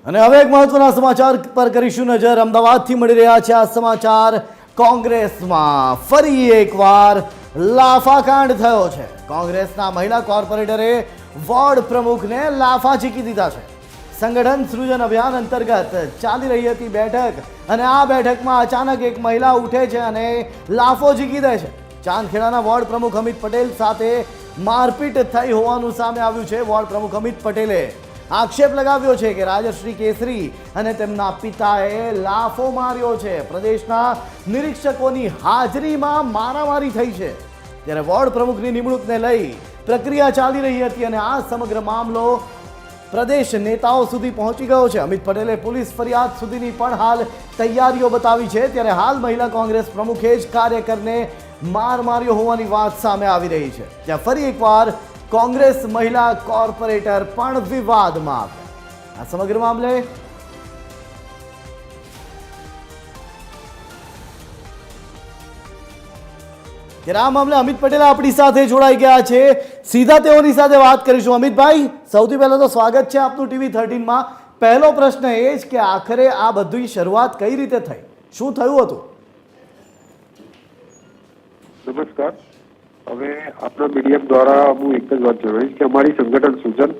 અને હવે એક મહત્વના સમાચાર પર કરીશું નજર। અમદાવાદથી મળી રહ્યા છે આ સમાચાર। કોંગ્રેસમાં ફરી એકવાર લાફાકાંડ થયો છે। કોંગ્રેસના મહિલા કોર્પોરેટરે વોર્ડ પ્રમુખને લાફા ઝીકી દીધા છે। સંગઠન સૃજન અભિયાન અંતર્ગત ચાલી રહી હતી બેઠક અને આ બેઠકમાં અચાનક એક મહિલા ઉઠે છે અને લાફો ઝીકી દે છે। ચાંદખેડાના વોર્ડ પ્રમુખ અમિત પટેલ સાથે મારપીટ થઈ હોવાનું સામે આવ્યું છે। વોર્ડ પ્રમુખ અમિત પટેલે આક્ષેપ લગાવ્યો છે કે રાજશ્રી કેસરી અને તેમના પિતાએ લાફો માર્યો છે। પ્રદેશના નિરીક્ષકોની હાજરીમાં મારામારી થઈ છે, ત્યારે વોર્ડ પ્રમુખની નિમણૂકને લઈ પ્રક્રિયા ચાલી રહી હતી અને આ સમગ્ર મામલો પ્રદેશ નેતાઓ સુધી પહોંચી ગયો છે। અમિત પટેલે પોલીસ ફરિયાદ સુધીની પણ હાલ તૈયારીઓ બતાવી છે, ત્યારે હાલ મહિલા કોંગ્રેસ પ્રમુખે જ કાર્યકરને માર માર્યો હોવાની વાત સામે આવી રહી છે। ત્યાં ફરી એકવાર કોંગ્રેસ મહિલા કોર્પોરેટર પણ વિવાદમાં આવ્યા। આ સમગ્ર મામલે અમિત પટેલ આપણી સાથે જોડાઈ ગયા છે। સીધા તેઓની સાથે વાત કરીશું। અમિતભાઈ, સૌથી પહેલા તો સ્વાગત છે આપનું TV13 માં। પહેલો પ્રશ્ન એ જ કે આખરે આ બધી શરૂઆત કઈ રીતે થઈ, શું થયું હતું? નમસ્કાર। હવે આપણા મીડિયમ દ્વારા હું એક જ વાત જણાવીશ કે અમારી સંગઠન સૂચન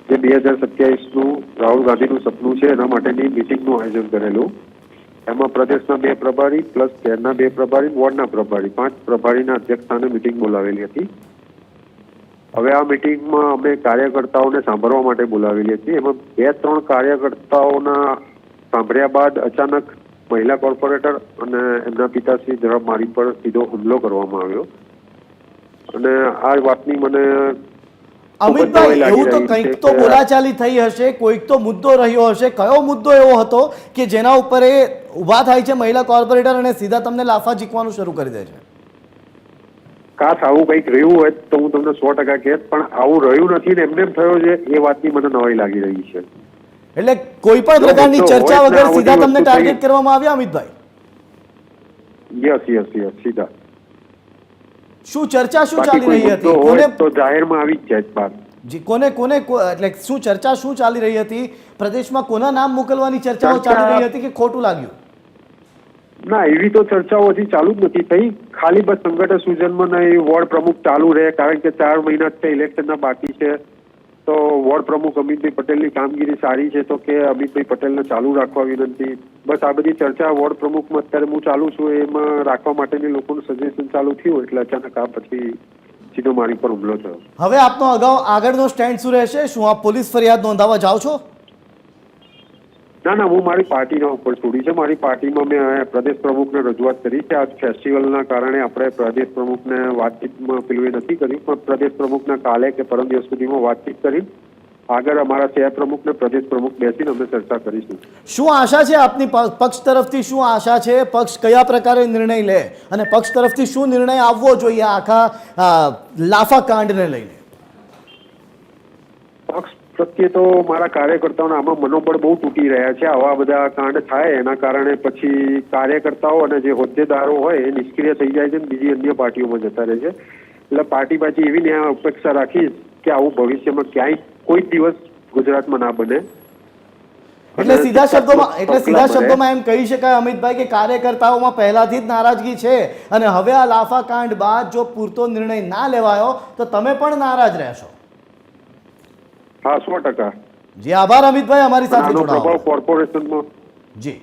જે 2027નું રાહુલ ગાંધીનું સપનું છે એના માટેની મિટિંગનું આયોજન કરેલું। એમાં પ્રદેશના 2 પ્રભારી પ્લસ શહેરના 2 પ્રભારી, વોર્ડના પ્રભારી, 5 પ્રભારીના અધ્યક્ષસ્થાને મિટિંગ બોલાવેલી હતી। હવે આ મિટિંગમાં અમે કાર્યકર્તાઓને સાંભળવા માટે બોલાવેલી હતી। એમાં 2-3 કાર્યકર્તાઓના સાંભળ્યા બાદ અચાનક મહિલા કોર્પોરેટર અને એમના પિતાશ્રી દ્વારા મારી પર સીધો હુમલો કરવામાં આવ્યો અને આ વાતની મને અમિતભાઈ, એવું તો કંઈક તો બોલાચાલી થઈ હશે, કોઈક તો મુદ્દો રહ્યો હશે। કયો મુદ્દો એવો હતો કે જેના ઉપર એ ઊભા થાય છે મહિલા કોર્પોરેટર અને સીધા તમને લાફા ઝીકવાનું શરૂ કરી દે છે? કાશ આવું કંઈક રહ્યું હોય તો હું તમને 100% કહેત, પણ આવું રહ્યું નથી ને એમને થયો છે એ વાતની મને નવાઈ લાગી રહી છે। એટલે કોઈ પણ પ્રકારની ચર્ચા વગર સીધા તમને ટાર્ગેટ કરવામાં આવ્યા અમિતભાઈ? યસ, સીધા। શું ચર્ચા શું ચાલી રહી હતી? કોને તો જાહેરમાં આવી જ જાય બાર જી, કોને એટલે શું ચર્ચા શું ચાલી રહી હતી? પ્રદેશમાં કોના નામ મોકલવાની ચર્ચાઓ ચાલી રહી હતી કે ખોટું લાગ્યું? ના, એવી તો ચર્ચાઓ હજી ચાલુ જ નથી થઈ। ખાલી બસ સંગઠન સૂચનમાં વોર્ડ પ્રમુખ ચાલુ રહે, કારણ કે 4 મહિના છે ઇલેક્શનના બાકી છે, તો વોર્ડ પ્રમુખ અમિતભાઈ પટેલની કામગીરી સારી છે તો કે અમિતભાઈ પટેલને ચાલુ રાખવા વિનંતી। બસ આ બધી ચર્ચા વોર્ડ પ્રમુખમાં અત્યારે હું ચાલુ છું એમાં રાખવા માટેની લોકોનું સજેશન ચાલુ થયું એટલે અચાનક આ પછી સીધો મારી પર હુમલો થયો। હવે આપનો આગળનો સ્ટેન્ડ શું રહેશે? શું આપ પોલીસ ફરિયાદ નોંધાવવા જાઓ છો? ના, હું મારી પાર્ટીના ઉપર છોડી છે। મારી પાર્ટીમાં મેં પ્રદેશ પ્રમુખને રજૂઆત કરી છે। આજ ફેસ્ટિવલના કારણે આપણે પ્રદેશ પ્રમુખને વાતચીતમાં પેલું નથી કર્યું, પણ પ્રદેશ પ્રમુખને કાલે કે પરમ દિવસ સુધીમાં વાતચીત કરી આગળ અમારા શહેર પ્રમુખને પ્રદેશ પ્રમુખ બેસીને અમે ચર્ચા કરીશું। શું આશા છે આપની પક્ષ તરફથી? શું આશા છે? પક્ષ કયા પ્રકારે નિર્ણય લે અને પક્ષ તરફથી શું નિર્ણય આવવો જોઈએ આખા લાફા કાંડને લઈને? પક્ષ પ્રત્યે તો મારા કાર્યકર્તાઓના આમાં મનોબળ બહુ તૂટી રહ્યા છે। આવા બધા કાંડ થાય એના કારણે પછી કાર્યકર્તાઓ અને જે હોદ્દેદારો હોય એ નિષ્ક્રિય થઈ જાય છે અને બીજી અન્ય પાર્ટીઓમાં જતા રહે છે। એટલે પાર્ટી પાછી એવી ન્યાય અપેક્ષા રાખીશ કે આવું ભવિષ્યમાં ક્યાંય કોઈ દિવસ ગુજરાતમાં ના બને। એટલે સીધા શબ્દોમાં એમ કહી શકાય અમિતભાઈ કે કાર્યકર્તાઓમાં પહેલાથી જ નારાજગી છે અને હવે આ લાફા કાંડ બાદ જો પૂરતો નિર્ણય ના લેવાયો તો તમે પણ નારાજ રહેશો? હા, 100%। જી, આભાર અમિતભાઈ અમારી સાથે જોડાવા। કોર્પોરેશનમાં જી।